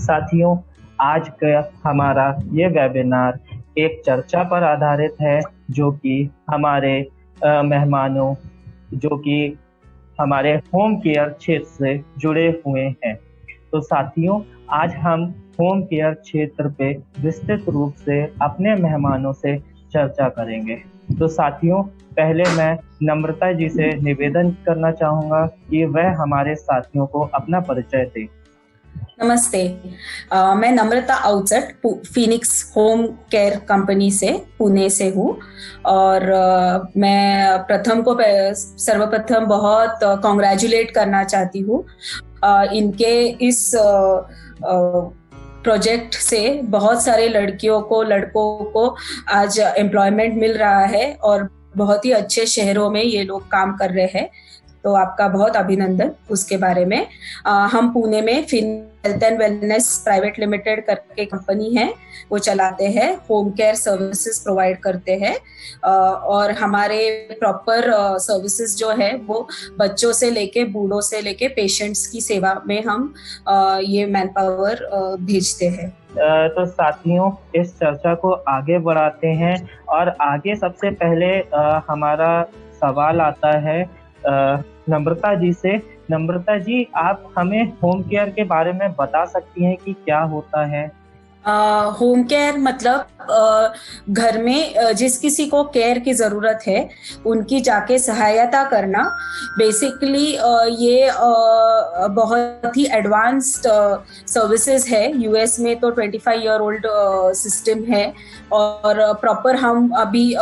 साथियों, आज का हमारा ये वेबिनार एक चर्चा पर आधारित है जो कि हमारे मेहमानों जो कि हमारे होम केयर क्षेत्र से जुड़े हुए हैं। तो साथियों, आज हम होम केयर क्षेत्र पे विस्तृत रूप से अपने मेहमानों से चर्चा करेंगे। तो साथियों, पहले मैं नम्रता जी से निवेदन करना चाहूँगा कि वह हमारे साथियों को अपना परिचय दें। नमस्ते, मैं नम्रता Avachat Phoenix home care company से पुणे से हूँ और मैं सर्वप्रथम बहुत कॉन्ग्रेचुलेट करना चाहती हूँ। इनके इस प्रोजेक्ट से बहुत सारे लड़कों को आज एम्प्लॉयमेंट मिल रहा है और बहुत ही अच्छे शहरों में ये लोग काम कर रहे हैं। तो आपका बहुत अभिनंदन उसके बारे में। हम पुणे में health and wellness private limited करके कंपनी है, वो चलाते हैं, होम केयर सर्विसेज प्रोवाइड करते हैं और हमारे प्रॉपर सर्विसेज जो है वो बच्चों से लेके बूढ़ों से लेके पेशेंट्स की सेवा में हम ये मैन पावर भेजते हैं। तो साथियों, इस चर्चा को आगे बढ़ाते हैं और आगे सबसे पहले हमारा सवाल आता है नम्रता जी से। नम्रता जी, आप हमें होम केयर के बारे में बता सकती हैं कि क्या होता है? होम केयर मतलब घर में जिस किसी को केयर की जरूरत है उनकी जाके सहायता करना। बेसिकली ये बहुत ही एडवांस्ड सर्विसेज है। यूएस में तो 25 ईयर ओल्ड सिस्टम है और प्रॉपर हम अभी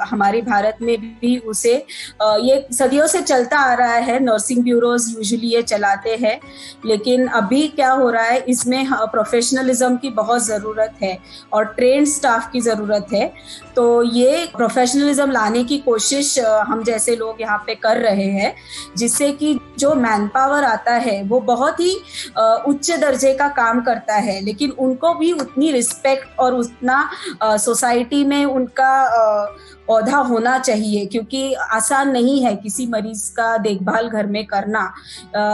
हमारे भारत में भी उसे ये सदियों से चलता आ रहा है। नर्सिंग ब्यूरोज यूजुअली ये चलाते हैं, लेकिन अभी क्या हो रहा है, इसमें प्रोफेशनलिज्म की बहुत जरूरत है और ट्रेन स्टाफ की जरूरत है। तो ये प्रोफेशनलिज्म लाने की कोशिश हम जैसे लोग यहाँ पे कर रहे हैं, जिससे कि जो मैन पावर आता है वो बहुत ही उच्च दर्जे का काम करता है, लेकिन उनको भी उतनी रिस्पेक्ट और उतना सोसाइटी में उनका औधा होना चाहिए, क्योंकि आसान नहीं है किसी मरीज का देखभाल घर में करना।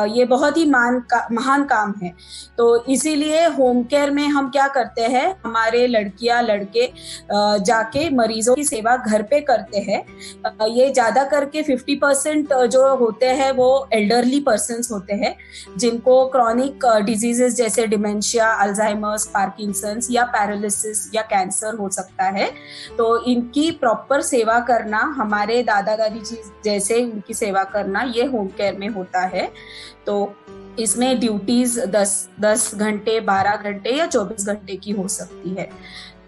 ये बहुत ही महान काम है। तो इसीलिए होम केयर में हम क्या करते हैं, हमारे लड़कियां लड़के जाके मरीजों की सेवा घर पे करते हैं। ये ज्यादा करके 50% जो होते हैं वो एल्डरली पर्सन्स होते हैं, जिनको क्रॉनिक डिजीजेस जैसे डिमेंशिया, अल्जाइमर्स, पार्किंसंस या पैरालिसिस या कैंसर हो सकता है। तो इनकी प्रॉपर सेवा करना, हमारे दादा दादी जी जैसे उनकी सेवा करना, ये होम केयर में होता है। तो इसमें ड्यूटीज 10 घंटे, 12 घंटे या 24 घंटे की हो सकती है।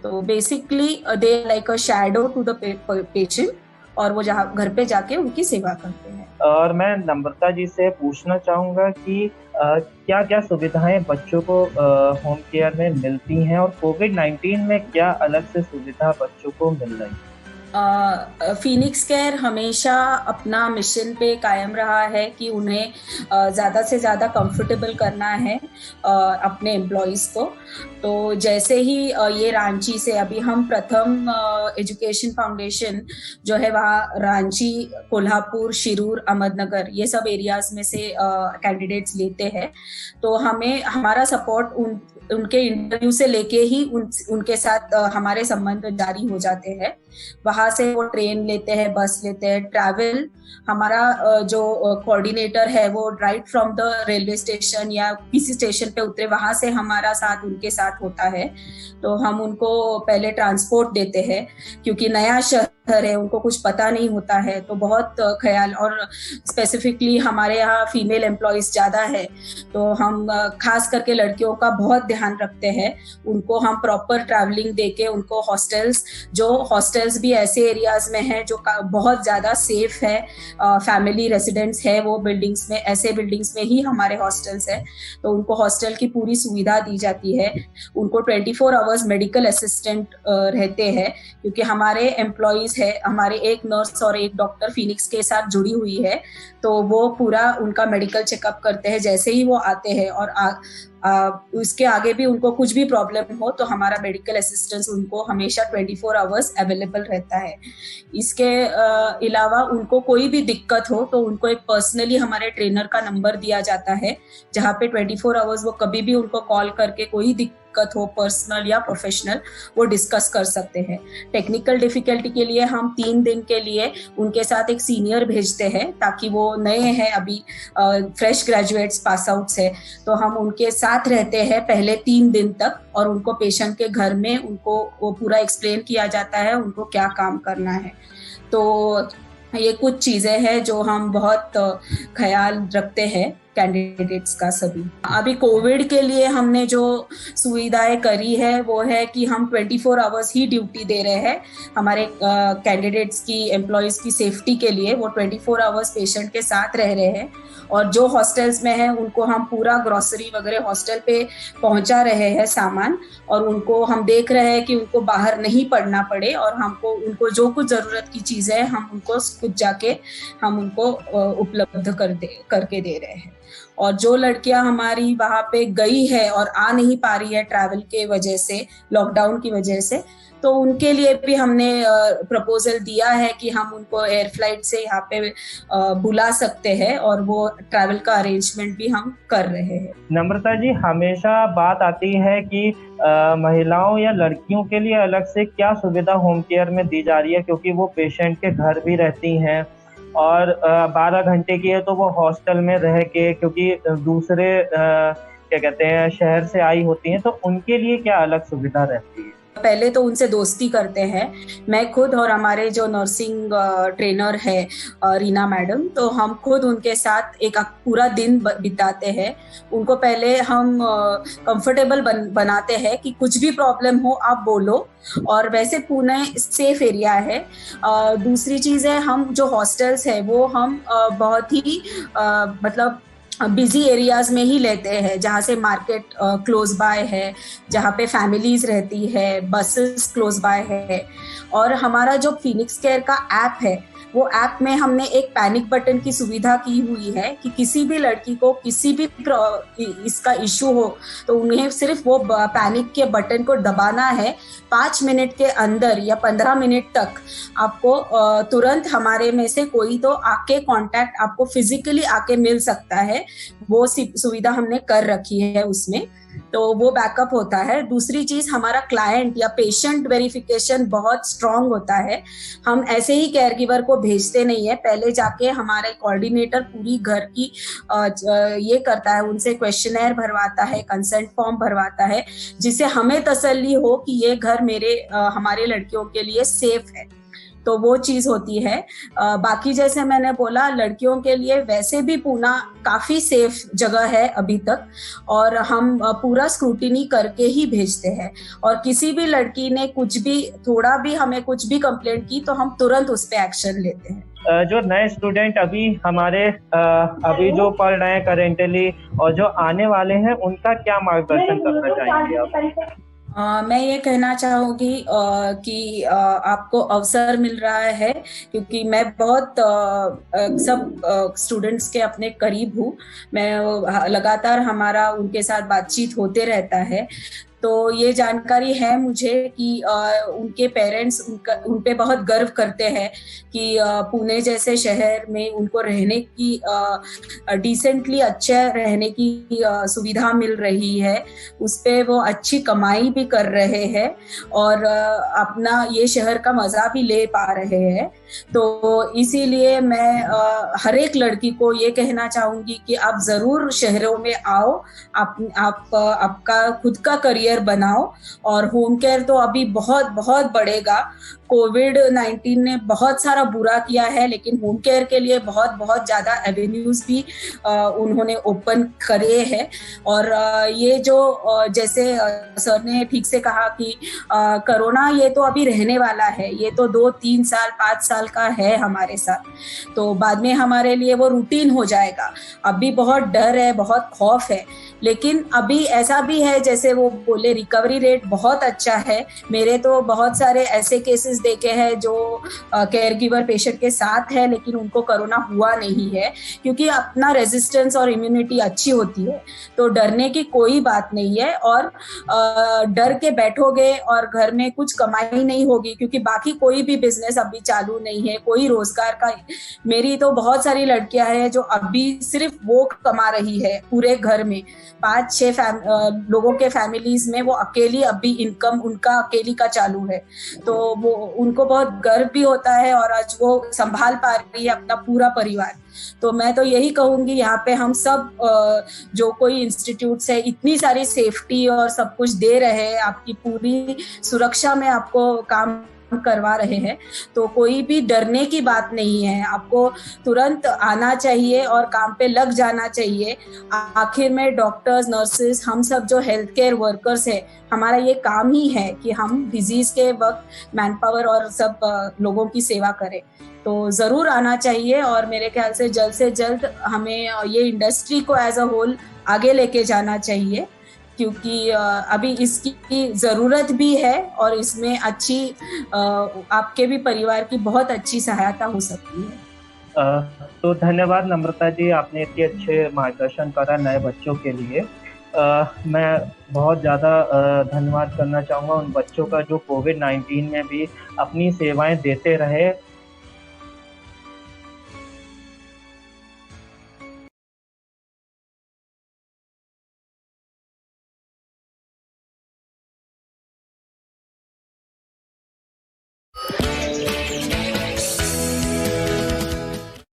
तो basically they like a shadow to the patient और वो जहाँ घर पे जाके उनकी सेवा करते हैं। और मैं नम्रता जी से पूछना चाहूँगा कि क्या क्या सुविधाएं बच्चों को होम केयर में मिलती हैं और कोविड-19 में क्या अलग से सुविधा बच्चों को मिल रही है? फिनिक्स केयर हमेशा अपना मिशन पे कायम रहा है कि उन्हें ज़्यादा से ज़्यादा कंफर्टेबल करना है अपने एम्प्लॉयज़ को। तो जैसे ही ये रांची से अभी हम प्रथम एजुकेशन फाउंडेशन जो है वहाँ रांची, कोल्हापुर, शिरूर, अहमदनगर ये सब एरियाज में से कैंडिडेट्स लेते हैं। तो हमें हमारा सपोर्ट उनके इंटरव्यू से लेके ही उनके साथ हमारे संबंध जारी हो जाते हैं। वहां से वो ट्रेन लेते हैं, बस लेते हैं, ट्रैवल हमारा जो कोऑर्डिनेटर है वो right from the railway station या किसी स्टेशन पे उतरे, वहां से हमारा साथ उनके साथ होता है। तो हम उनको पहले ट्रांसपोर्ट देते हैं, क्योंकि नया शहर है, उनको कुछ पता नहीं होता है। तो बहुत ख्याल, और स्पेसिफिकली हमारे यहाँ फीमेल एम्प्लॉयज ज्यादा है, तो हम खास करके लड़कियों का बहुत ध्यान रखते हैं। उनको हम प्रॉपर ट्रैवलिंग देके उनको हॉस्टल्स भी ऐसे एरियाज में हैं जो बहुत ज्यादा सेफ है, फैमिली रेसिडेंट्स है वो बिल्डिंग्स में, ऐसे बिल्डिंग्स में ही हमारे हॉस्टल्स है। तो उनको हॉस्टल की पूरी सुविधा दी जाती है। उनको 24 आवर्स मेडिकल असिस्टेंट रहते हैं, क्योंकि हमारे एम्प्लॉयज है, हमारे एक नर्स और एक डॉक्टर फिनिक्स के साथ जुड़ी हुई है। तो वो पूरा उनका मेडिकल चेकअप करते हैं जैसे ही वो आते हैं, और उसके आगे भी उनको कुछ भी प्रॉब्लम हो तो हमारा मेडिकल असिस्टेंस उनको हमेशा 24 आवर्स अवेलेबल रहता है। इसके अलावा उनको कोई भी दिक्कत हो तो उनको एक पर्सनली हमारे ट्रेनर का नंबर दिया जाता है, जहाँ पे 24 आवर्स वो कभी भी उनको कॉल करके कोई दिक्कत हो पर्सनल या प्रोफेशनल वो डिस्कस कर सकते हैं। टेक्निकल डिफिकल्टी के लिए हम 3 दिन के लिए उनके साथ एक सीनियर भेजते हैं, ताकि वो नए हैं, अभी फ्रेश ग्रेजुएट्स पास आउट्स है, तो हम उनके साथ रहते हैं पहले 3 दिन तक, और उनको पेशेंट के घर में उनको वो पूरा एक्सप्लेन किया जाता है उनको क्या काम करना है। तो ये कुछ चीजें हैं जो हम बहुत ख्याल रखते हैं कैंडिडेट्स का सभी। अभी कोविड के लिए हमने जो सुविधाएं करी है वो है कि हम 24 आवर्स ही ड्यूटी दे रहे हैं हमारे कैंडिडेट्स की, एम्प्लॉयज की सेफ्टी के लिए। वो 24 आवर्स पेशेंट के साथ रह रहे हैं, और जो हॉस्टल्स में है उनको हम पूरा ग्रोसरी वगैरह हॉस्टल पे पहुंचा रहे हैं सामान, और उनको हम देख रहे हैं कि उनको बाहर नहीं पड़ना पड़े, और हमको उनको जो कुछ जरूरत की चीजें हैं हम उनको खुद जाके हम उनको उपलब्ध करके दे रहे हैं। और जो लड़कियां हमारी वहां पे गई है और आ नहीं पा रही है ट्रैवल के वजह से, लॉकडाउन की वजह से, तो उनके लिए भी हमने प्रपोजल दिया है कि हम उनको एयर फ्लाइट से यहाँ पे बुला सकते हैं, और वो ट्रैवल का अरेंजमेंट भी हम कर रहे हैं। नम्रता जी, हमेशा बात आती है कि महिलाओं या लड़कियों के लिए अलग से क्या सुविधा होम केयर में दी जा रही है, क्योंकि वो पेशेंट के घर भी रहती हैं, और 12 घंटे की है तो वो हॉस्टल में रह के, क्योंकि दूसरे क्या कहते हैं शहर से आई होती हैं, तो उनके लिए क्या अलग सुविधा रहती है? पहले तो उनसे दोस्ती करते हैं, मैं खुद और हमारे जो नर्सिंग ट्रेनर है रीना मैडम, तो हम खुद उनके साथ एक पूरा दिन बिताते हैं। उनको पहले हम कंफर्टेबल बनाते हैं कि कुछ भी प्रॉब्लम हो आप बोलो, और वैसे पुणे सेफ एरिया है। दूसरी चीज़ है, हम जो हॉस्टल्स है वो हम बहुत ही मतलब बिजी एरियाज में ही लेते हैं, जहाँ से मार्केट क्लोज बाय है, जहाँ पे फैमिलीज रहती है, बसेस क्लोज बाय है। और हमारा जो फिनिक्स केयर का ऐप है, वो ऐप में हमने एक पैनिक बटन की सुविधा की हुई है कि किसी भी लड़की को किसी भी इसका इशू हो तो उन्हें सिर्फ वो पैनिक के बटन को दबाना है। 5 मिनट के अंदर या 15 मिनट तक आपको तुरंत हमारे में से कोई तो आके कांटेक्ट आपको फिजिकली आके मिल सकता है, वो सुविधा हमने कर रखी है उसमें, तो वो बैकअप होता है। दूसरी चीज, हमारा क्लाइंट या पेशेंट वेरिफिकेशन बहुत स्ट्रांग होता है। हम ऐसे ही केयर गिवर को भेजते नहीं है, पहले जाके हमारे कोऑर्डिनेटर पूरी घर की ये करता है, उनसे क्वेश्चनर भरवाता है, कंसेंट फॉर्म भरवाता है, जिससे हमें तसल्ली हो कि ये घर हमारे लड़कियों के लिए सेफ है। तो वो चीज होती है। बाकी जैसे मैंने बोला, लड़कियों के लिए वैसे भी पुणे काफी सेफ जगह है अभी तक, और हम पूरा स्क्रूटिनी करके ही भेजते हैं, और किसी भी लड़की ने कुछ भी थोड़ा भी हमें कुछ भी कंप्लेंट की तो हम तुरंत उस पर एक्शन लेते हैं। जो नए स्टूडेंट अभी हमारे अभी जो पढ़ रहे हैं करेंटली, और जो आने वाले हैं, उनका क्या मार्गदर्शन करना चाहेंगे आप? मैं ये कहना चाहूँगी कि आपको अवसर मिल रहा है, क्योंकि मैं बहुत सब स्टूडेंट्स के अपने करीब हूँ। मैं लगातार हमारा उनके साथ बातचीत होते रहता है, तो ये जानकारी है मुझे कि उनके पेरेंट्स उन पे बहुत गर्व करते हैं कि पुणे जैसे शहर में उनको रहने की डिसेंटली अच्छा रहने की सुविधा मिल रही है, उस पे वो अच्छी कमाई भी कर रहे हैं, और अपना ये शहर का मजा भी ले पा रहे हैं। तो इसीलिए मैं हर एक लड़की को ये कहना चाहूंगी कि आप जरूर शहरों में आओ, आपका खुद का करियर बनाओ, और होम केयर तो अभी बहुत बहुत बढ़ेगा। कोविड-19 ने बहुत सारा बुरा किया है, लेकिन होम केयर के लिए बहुत बहुत ज्यादा एवेन्यूज भी उन्होंने ओपन करे हैं। और ये जो जैसे सर ने ठीक से कहा कि कोरोना ये तो अभी रहने वाला है, ये तो 2-3 साल 5 साल का है हमारे साथ, तो बाद में हमारे लिए वो रूटीन हो जाएगा। अभी बहुत डर है, बहुत खौफ है, लेकिन अभी ऐसा भी है जैसे वो बोले रिकवरी रेट बहुत अच्छा है। मेरे तो बहुत सारे ऐसे केसेस देखे हैं जो केयर गिवर पेशेंट के साथ है लेकिन उनको कोरोना हुआ नहीं है, क्योंकि अपना रेजिस्टेंस और इम्यूनिटी अच्छी होती है, तो डरने की कोई बात नहीं है। और डर के बैठोगे और घर में कुछ कमाई नहीं होगी, क्योंकि बाकी कोई भी बिजनेस अभी चालू नहीं है, कोई रोजगार का। मेरी तो बहुत सारी लड़कियां हैं जो अभी सिर्फ वो कमा रही है पूरे घर में, 5-6 लोगों के फैमिलीज में वो अकेली अभी इनकम उनका अकेली का चालू है, तो वो उनको बहुत गर्व भी होता है और आज वो संभाल पा रही है अपना पूरा परिवार। तो मैं तो यही कहूंगी यहाँ पे हम सब जो कोई इंस्टीट्यूट्स है इतनी सारी सेफ्टी और सब कुछ दे रहे हैं, आपकी पूरी सुरक्षा में आपको काम करवा रहे हैं, तो कोई भी डरने की बात नहीं है। आपको तुरंत आना चाहिए और काम पे लग जाना चाहिए। आखिर में डॉक्टर्स, नर्सेस, हम सब जो हेल्थ केयर वर्कर्स है, हमारा ये काम ही है कि हम डिजीज के वक्त मैन पावर और सब लोगों की सेवा करें। तो जरूर आना चाहिए और मेरे ख्याल से जल्द हमें ये इंडस्ट्री को एज अ होल आगे लेके जाना चाहिए, क्योंकि अभी इसकी ज़रूरत भी है और इसमें अच्छी आपके भी परिवार की बहुत अच्छी सहायता हो सकती है। तो धन्यवाद नम्रता जी, आपने इतने अच्छे मार्गदर्शन करा नए बच्चों के लिए। मैं बहुत ज़्यादा धन्यवाद करना चाहूँगा उन बच्चों का जो कोविड-19 में भी अपनी सेवाएं देते रहे